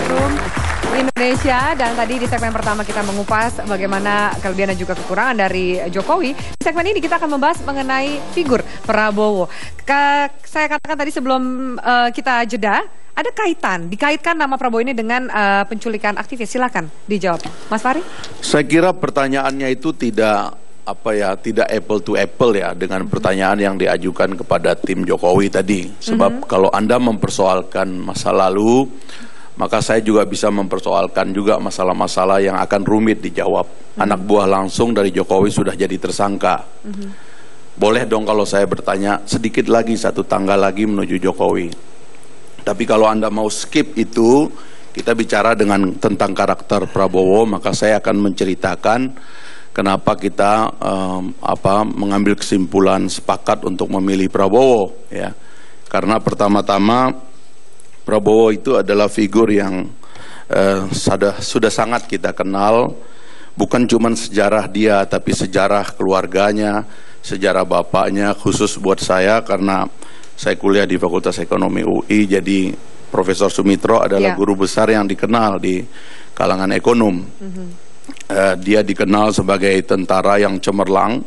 Room Indonesia. Dan tadi di segmen pertama kita mengupas bagaimana kelebihan dan juga kekurangan dari Jokowi. Di segmen ini kita akan membahas mengenai figur Prabowo. Saya katakan tadi sebelum kita jeda, ada dikaitkan nama Prabowo ini dengan penculikan aktivis. Silakan dijawab, Mas Fahri. Saya kira pertanyaannya itu tidak apple to apple ya dengan pertanyaan yang diajukan kepada tim Jokowi tadi. Sebab kalau Anda mempersoalkan masa lalu, maka saya juga bisa mempersoalkan juga masalah-masalah yang akan rumit dijawab. Anak buah langsung dari Jokowi sudah jadi tersangka. Boleh dong kalau saya bertanya sedikit lagi, satu tangga lagi menuju Jokowi. Tapi kalau Anda mau skip itu, kita bicara tentang karakter Prabowo, maka saya akan menceritakan kenapa kita mengambil kesimpulan sepakat untuk memilih Prabowo ya. Karena pertama-tama Prabowo itu adalah figur yang sudah sangat kita kenal, bukan cuma sejarah dia tapi sejarah keluarganya, sejarah bapaknya. Khusus buat saya karena saya kuliah di Fakultas Ekonomi UI, jadi Profesor Sumitro adalah guru besar yang dikenal di kalangan ekonom. Dia dikenal sebagai tentara yang cemerlang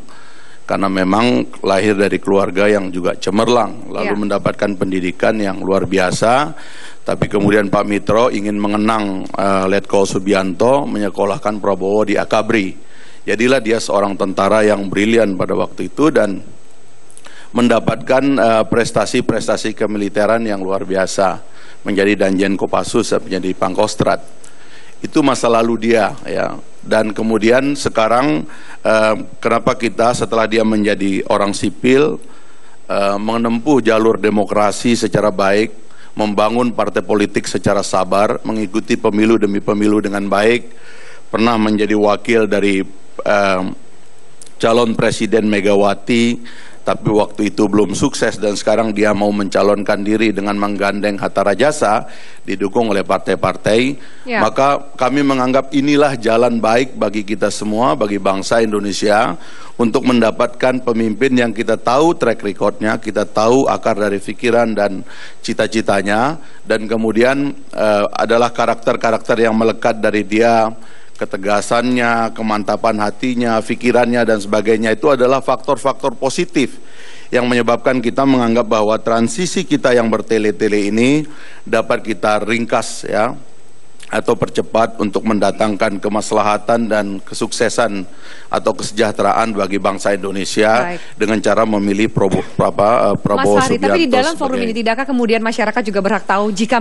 karena memang lahir dari keluarga yang juga cemerlang, lalu mendapatkan pendidikan yang luar biasa. Tapi kemudian Pak Mitro ingin mengenang Letkol Subianto, menyekolahkan Prabowo di Akabri. Jadilah dia seorang tentara yang brilian pada waktu itu dan mendapatkan prestasi-prestasi kemiliteran yang luar biasa, menjadi Danjen Kopassus, menjadi Pangkostrat. Itu masa lalu dia ya. Dan kemudian sekarang kenapa kita setelah dia menjadi orang sipil menempuh jalur demokrasi secara baik, membangun partai politik secara sabar, mengikuti pemilu demi pemilu dengan baik, pernah menjadi wakil dari calon presiden Megawati, tapi waktu itu belum sukses dan sekarang dia mau mencalonkan diri dengan menggandeng Hatta Rajasa, didukung oleh partai-partai. Maka kami menganggap inilah jalan baik bagi kita semua, bagi bangsa Indonesia, untuk mendapatkan pemimpin yang kita tahu track recordnya, kita tahu akar dari pikiran dan cita-citanya, dan kemudian adalah karakter-karakter yang melekat dari dia, ketegasannya, kemantapan hatinya, pikirannya dan sebagainya. Itu adalah faktor-faktor positif yang menyebabkan kita menganggap bahwa transisi kita yang bertele-tele ini dapat kita ringkas ya, atau percepat untuk mendatangkan kemaslahatan dan kesuksesan atau kesejahteraan bagi bangsa Indonesia dengan cara memilih Prabowo Mas Fahri, Subianto. tapi di dalam forum ini tidakkah kemudian masyarakat juga berhak tahu jika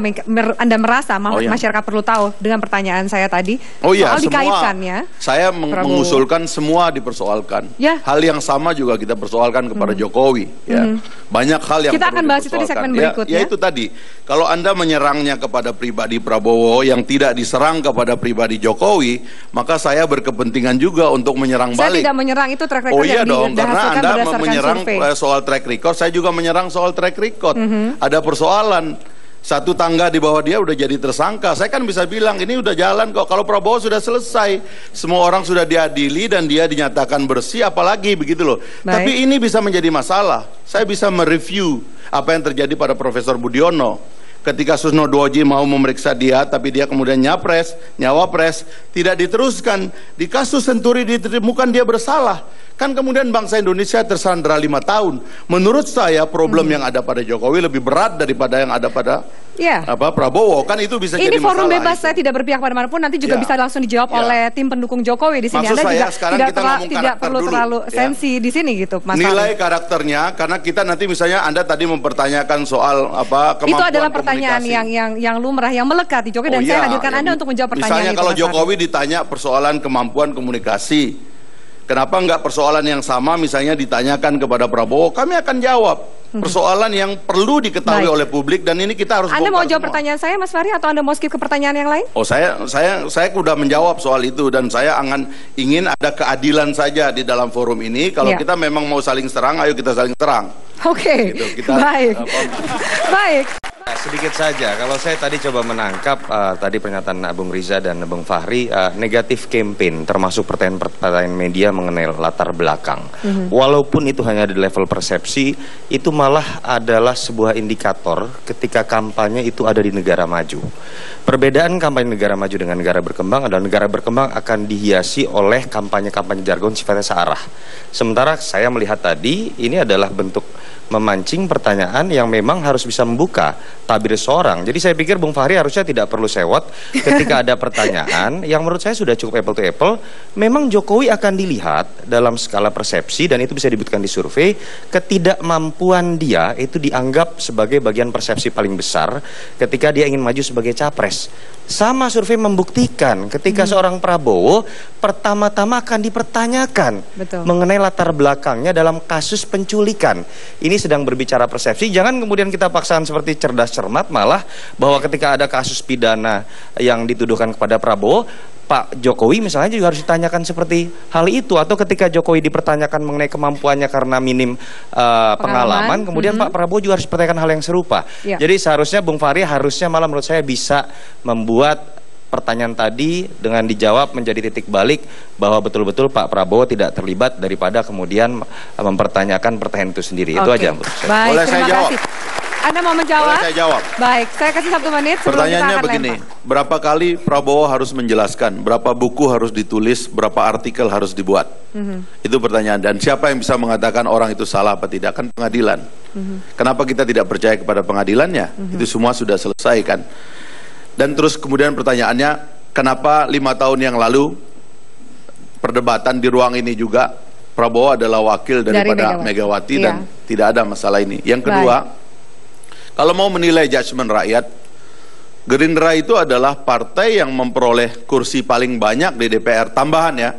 Anda merasa masyarakat perlu tahu dengan pertanyaan saya tadi soal dikaitkannya? Saya mengusulkan semua dipersoalkan. Hal yang sama juga kita persoalkan kepada Jokowi. Ya. Banyak hal yang kita akan bahas itu di segmen berikutnya. Ya itu tadi, kalau Anda menyerangnya kepada pribadi Prabowo yang tidak diserang kepada pribadi Jokowi, maka saya berkepentingan juga untuk menyerang balik. Saya tidak menyerang, itu track record yang dong, karena Anda menyerang soal track record, saya juga menyerang soal track record. Ada persoalan, satu tangga di bawah dia udah jadi tersangka. Saya kan bisa bilang ini udah jalan kok. Kalau Prabowo sudah selesai, semua orang sudah diadili dan dia dinyatakan bersih, apalagi begitu loh. Tapi ini bisa menjadi masalah. Saya bisa mereview apa yang terjadi pada Profesor Budiono. Ketika Susno Dwoji mau memeriksa dia, tapi dia kemudian nyawapres, tidak diteruskan. Di kasus Senturi ditemukan dia bersalah. Kan kemudian bangsa Indonesia tersandra 5 tahun. Menurut saya problem yang ada pada Jokowi lebih berat daripada yang ada pada Prabowo. Kan itu bisa jadi masalah. Ini forum bebas, saya tidak berpihak pada manapun. Nanti juga bisa langsung dijawab oleh tim pendukung Jokowi di sini. Maksud Anda saya, tidak perlu terlalu sensi di sini gitu, Mas. Nilai karakternya, karena kita nanti misalnya Anda tadi mempertanyakan soal kemampuan itu adalah pertanyaan yang lumrah, yang melekat di Jokowi, dan saya hadirkan Anda untuk menjawab pertanyaan misalnya itu. Kalau Jokowi ditanya persoalan kemampuan komunikasi, kenapa enggak persoalan yang sama misalnya ditanyakan kepada Prabowo? Kami akan jawab persoalan yang perlu diketahui oleh publik, dan ini kita harus bongkar. Anda mau jawab pertanyaan saya, Mas Fahri, atau Anda mau skip ke pertanyaan yang lain? Oh, saya sudah menjawab soal itu, dan saya ingin ada keadilan saja di dalam forum ini. Kalau kita memang mau saling serang, ayo kita saling serang. Oke, baik. Ya, sedikit saja. Kalau saya tadi coba menangkap tadi pernyataan Bung Riza dan Bung Fahri, negatif campaign termasuk pertanyaan media mengenai latar belakang. Walaupun itu hanya di level persepsi, itu malah adalah sebuah indikator ketika kampanye itu ada di negara maju. Perbedaan kampanye negara maju dengan negara berkembang adalah negara berkembang akan dihiasi oleh kampanye-kampanye jargon sifatnya searah. Sementara saya melihat tadi ini adalah bentuk memancing pertanyaan yang memang harus bisa membuka tabir seorang. Jadi saya pikir Bung Fahri harusnya tidak perlu sewot ketika ada pertanyaan yang menurut saya sudah cukup apple to apple. Memang Jokowi akan dilihat dalam skala persepsi dan itu bisa dibuktikan di survei. Ketidakmampuan dia itu dianggap sebagai bagian persepsi paling besar ketika dia ingin maju sebagai capres. Sama survei membuktikan ketika seorang Prabowo pertama-tama akan dipertanyakan mengenai latar belakangnya dalam kasus penculikan. Ini sedang berbicara persepsi, jangan kemudian kita paksakan seperti cerdas cermat, malah bahwa ketika ada kasus pidana yang dituduhkan kepada Prabowo, Pak Jokowi misalnya juga harus ditanyakan seperti hal itu. Atau ketika Jokowi dipertanyakan mengenai kemampuannya karena minim pengalaman, kemudian Pak Prabowo juga harus dipertanyakan hal yang serupa. Jadi seharusnya Bung Fahri harusnya malah menurut saya bisa membuat pertanyaan tadi dengan dijawab menjadi titik balik bahwa betul-betul Pak Prabowo tidak terlibat daripada kemudian mempertanyakan pertanyaan itu sendiri. Itu aja menurut saya. Baik, Boleh saya jawab? Anda mau menjawab? Boleh saya jawab? Baik, saya kasih 1 menit. Pertanyaannya begini, berapa kali Prabowo harus menjelaskan, berapa buku harus ditulis, berapa artikel harus dibuat? Itu pertanyaan. Dan siapa yang bisa mengatakan orang itu salah apa tidak? Kan pengadilan. Kenapa kita tidak percaya kepada pengadilannya? Itu semua sudah selesai kan? Dan terus kemudian pertanyaannya, kenapa 5 tahun yang lalu perdebatan di ruang ini juga Prabowo adalah wakil daripada Megawati dan tidak ada masalah ini. Yang kedua, kalau mau menilai judgement rakyat, Gerindra itu adalah partai yang memperoleh kursi paling banyak di DPR tambahan ya.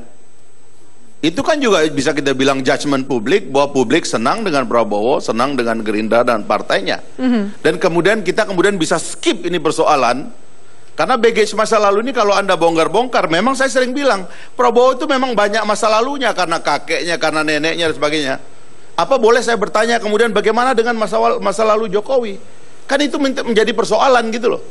Itu kan juga bisa kita bilang judgement publik, bahwa publik senang dengan Prabowo, senang dengan Gerindra dan partainya. Dan kemudian kita bisa skip ini persoalan. Karena baggage masa lalu ini kalau Anda bongkar-bongkar, memang saya sering bilang, Prabowo itu memang banyak masa lalunya karena kakeknya, karena neneknya dan sebagainya. Apa boleh saya bertanya kemudian bagaimana dengan masa lalu Jokowi? Kan itu menjadi persoalan gitu loh.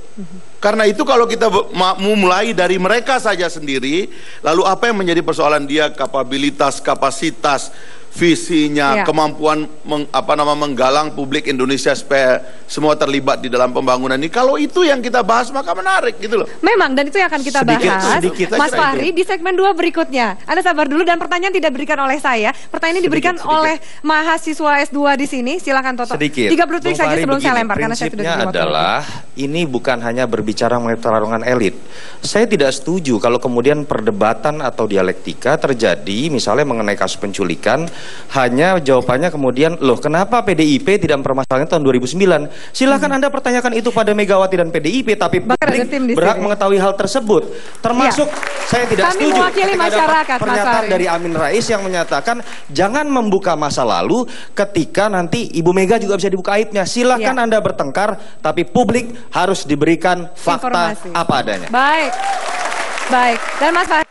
Karena itu kalau kita mulai dari mereka saja sendiri, lalu apa yang menjadi persoalan dia, kapabilitas, kapasitas, visinya, kemampuan menggalang publik Indonesia supaya semua terlibat di dalam pembangunan ini. Kalau itu yang kita bahas maka menarik gitu loh. Memang, dan itu yang akan kita bahas Mas Fahri di segmen 2 berikutnya. Anda sabar dulu, dan pertanyaan tidak diberikan oleh saya. Pertanyaan ini diberikan oleh mahasiswa S2 di sini. Silakan Toto. 30 detik saja sebelum saya lempar karena saya sudah adalah ini bukan hanya berbicara mengenai pertarungan elit. Saya tidak setuju kalau kemudian perdebatan atau dialektika terjadi misalnya mengenai kasus penculikan, hanya jawabannya kemudian, loh kenapa PDIP tidak mempermasalahkan tahun 2009? Silahkan Anda pertanyakan itu pada Megawati dan PDIP, tapi publik berhak mengetahui hal tersebut. Termasuk saya tidak setuju ketika pernyataan dari Amin Rais yang menyatakan jangan membuka masa lalu ketika nanti Ibu Mega juga bisa dibuka aibnya. Silahkan Anda bertengkar, tapi publik harus diberikan fakta apa adanya. Baik, dan Mas Fahri